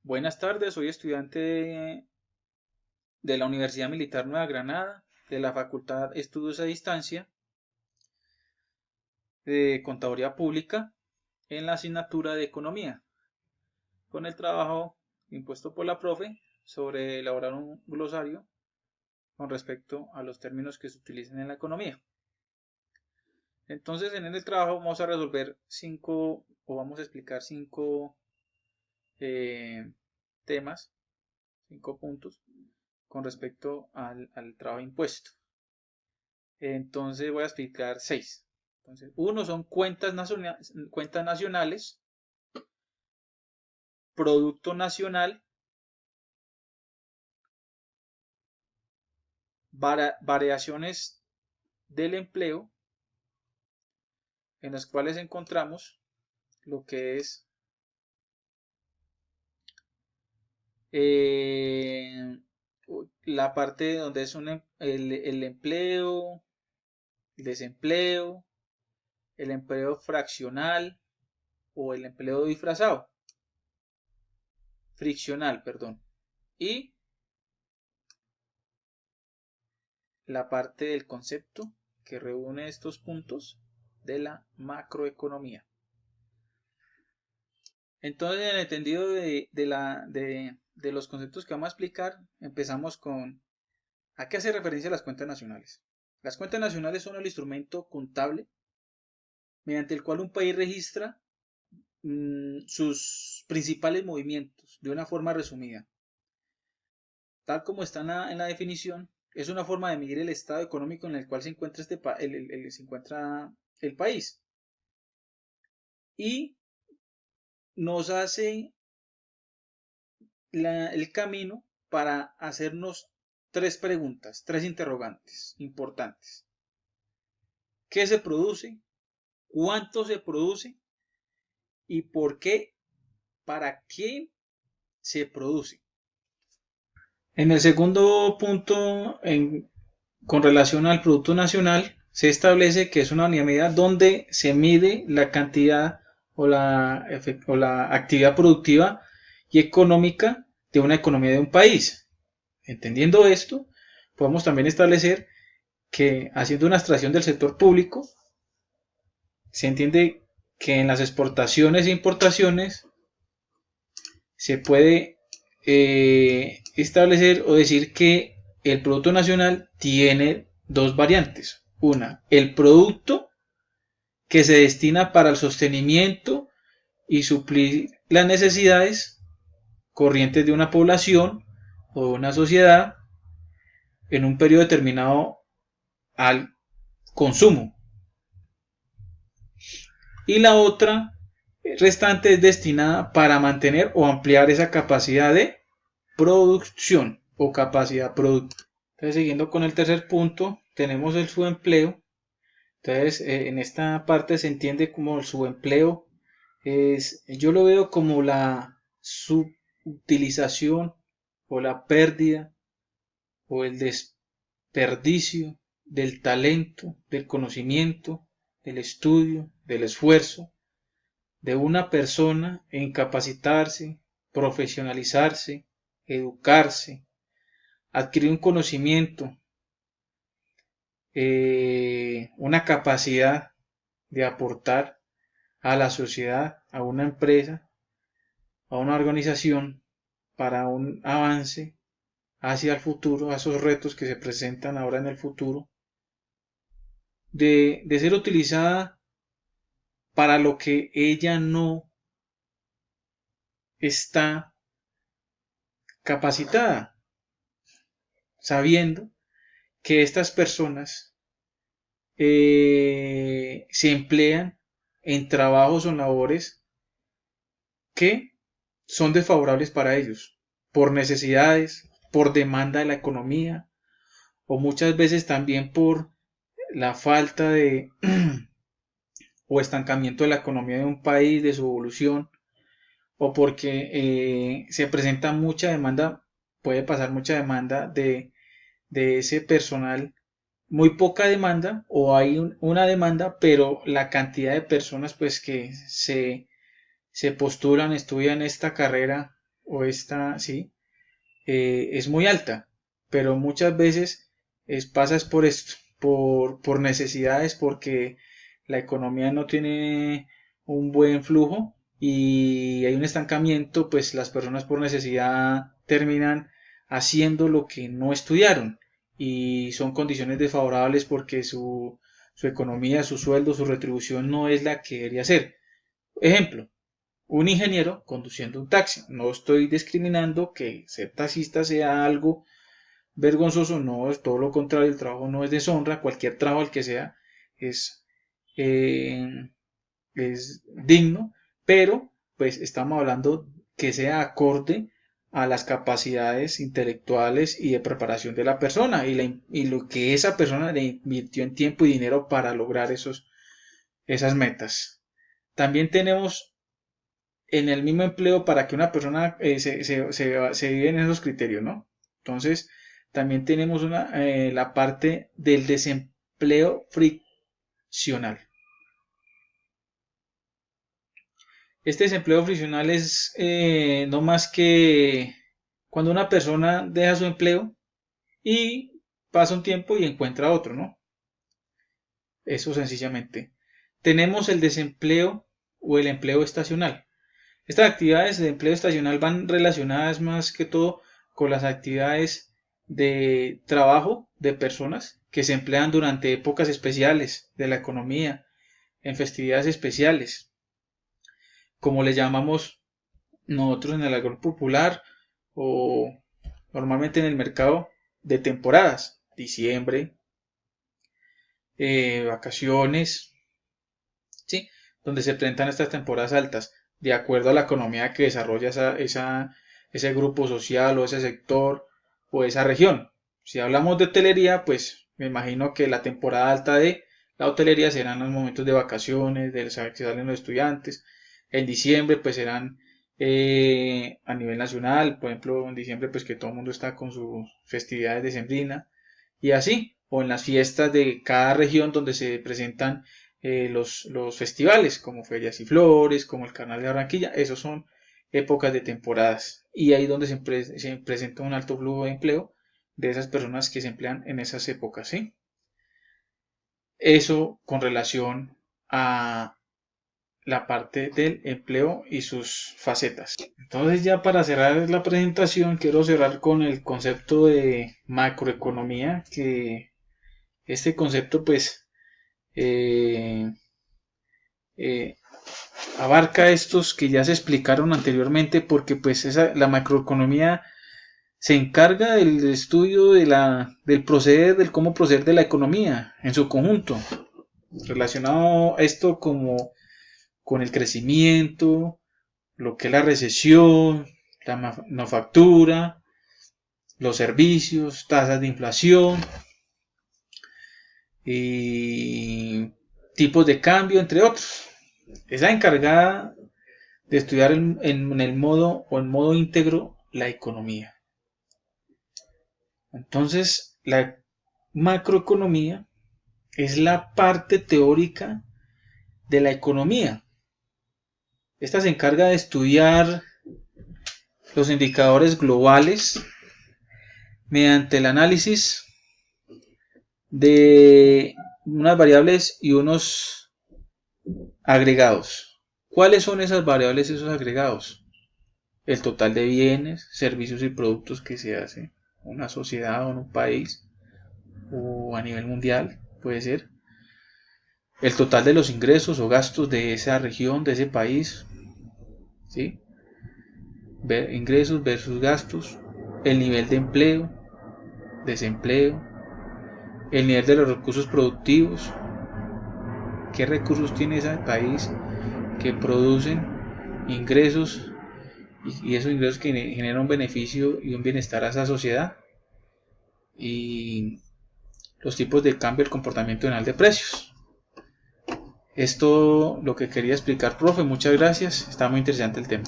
Buenas tardes, soy estudiante de la Universidad Militar Nueva Granada, de la Facultad Estudios a Distancia de Contaduría Pública en la asignatura de Economía, con el trabajo impuesto por la profe sobre elaborar un glosario con respecto a los términos que se utilizan en la economía. Entonces, en el trabajo vamos a resolver vamos a explicar cinco eh, temas, 5 puntos con respecto al trabajo impuesto. Entonces voy a explicar 6. Entonces, uno son cuentas nacionales, producto nacional, variaciones del empleo, en las cuales encontramos lo que es eh, la parte donde es el empleo, el desempleo, el empleo fraccional o el empleo disfrazado, friccional, perdón, y la parte del concepto que reúne estos puntos de la macroeconomía. Entonces, en el entendido de los conceptos que vamos a explicar, empezamos con ¿a qué hace referencia las cuentas nacionales? Las cuentas nacionales son el instrumento contable mediante el cual un país registra sus principales movimientos de una forma resumida. Tal como está en la definición, es una forma de medir el estado económico en el cual se encuentra, se encuentra el país. Y nos hace el camino para hacernos tres preguntas, tres interrogantes importantes. ¿Qué se produce? ¿Cuánto se produce? ¿Y por qué? ¿Para qué se produce? En el segundo punto, con relación al Producto Nacional, se establece que es una unidad de medida donde se mide la cantidad o la actividad productiva y económica de una economía de un país. Entendiendo esto, podemos también establecer que haciendo una abstracción del sector público, se entiende que en las exportaciones e importaciones se puede establecer o decir que el Producto Nacional tiene dos variantes. Una, el producto que se destina para el sostenimiento y suplir las necesidades corrientes de una población o de una sociedad en un periodo determinado al consumo. Y la otra restante es destinada para mantener o ampliar esa capacidad de producción o capacidad productiva. Entonces, siguiendo con el tercer punto, tenemos el subempleo. Entonces, en esta parte se entiende como el subempleo yo lo veo como la subutilización o la pérdida o el desperdicio del talento, del conocimiento, del estudio, del esfuerzo de una persona en capacitarse, profesionalizarse, educarse, adquirir un conocimiento, una capacidad de aportar a la sociedad, a una empresa, a una organización para un avance hacia el futuro, a esos retos que se presentan ahora en el futuro, de ser utilizada para lo que ella no está capacitada, sabiendo que estas personas se emplean en trabajos o labores que son desfavorables para ellos, por necesidades, por demanda de la economía, o muchas veces también por la falta de o estancamiento de la economía de un país, de su evolución, o porque se presenta mucha demanda, puede pasar mucha demanda de ese personal, muy poca demanda, o hay una demanda, pero la cantidad de personas pues que se postulan, estudian esta carrera o esta, sí, es muy alta, pero muchas veces pasa es por esto, por necesidades, porque la economía no tiene un buen flujo y hay un estancamiento, pues las personas por necesidad terminan haciendo lo que no estudiaron y son condiciones desfavorables porque su economía, su sueldo, su retribución no es la que debería ser. Ejemplo, un ingeniero conduciendo un taxi. No estoy discriminando que ser taxista sea algo vergonzoso, no, es todo lo contrario, el trabajo no es deshonra, cualquier trabajo el que sea es, eh, es digno, pero pues estamos hablando que sea acorde a las capacidades intelectuales y de preparación de la persona y lo que esa persona le invirtió en tiempo y dinero para lograr esas metas. También tenemos en el mismo empleo para que una persona se vive en esos criterios, ¿no? Entonces, también tenemos la parte del desempleo friccional. Este desempleo friccional es no más que cuando una persona deja su empleo y pasa un tiempo y encuentra otro, ¿no? Eso sencillamente. Tenemos el desempleo o el empleo estacional. Estas actividades de empleo estacional van relacionadas más que todo con las actividades de trabajo de personas que se emplean durante épocas especiales de la economía, en festividades especiales, como le llamamos nosotros en el agro popular o normalmente en el mercado de temporadas, diciembre, vacaciones, ¿sí? Donde se presentan estas temporadas altas, de acuerdo a la economía que desarrolla ese grupo social o ese sector o esa región. Si hablamos de hotelería, pues me imagino que la temporada alta de la hotelería serán los momentos de vacaciones, de que salen los estudiantes. En diciembre, pues serán a nivel nacional, por ejemplo, en diciembre, pues que todo el mundo está con sus festividades decembrinas y así, o en las fiestas de cada región donde se presentan los festivales, como Ferias y Flores, como el Carnaval de Barranquilla, esos son épocas de temporadas. Y ahí donde se presenta un alto flujo de empleo de esas personas que se emplean en esas épocas, ¿sí? Eso con relación a la parte del empleo y sus facetas. Entonces ya para cerrar la presentación quiero cerrar con el concepto de macroeconomía, que este concepto pues eh, eh, abarca estos que ya se explicaron anteriormente porque pues la macroeconomía se encarga del estudio del proceder, del cómo proceder de la economía en su conjunto, relacionado a esto como con el crecimiento, lo que es la recesión, la manufactura, los servicios, tasas de inflación y tipos de cambio, entre otros. Es la encargada de estudiar en el modo o en modo íntegro la economía. Entonces, la macroeconomía es la parte teórica de la economía. Esta se encarga de estudiar los indicadores globales mediante el análisis de unas variables y unos agregados. ¿Cuáles son esas variables y esos agregados? El total de bienes, servicios y productos que se hace en una sociedad o en un país o a nivel mundial, puede ser. El total de los ingresos o gastos de esa región, de ese país, ¿sí? Ingresos versus gastos, el nivel de empleo, desempleo, el nivel de los recursos productivos, qué recursos tiene ese país que producen ingresos y esos ingresos que generan un beneficio y un bienestar a esa sociedad, y los tipos de cambio, el comportamiento general de precios. Esto lo que quería explicar, profe. Muchas gracias. Está muy interesante el tema.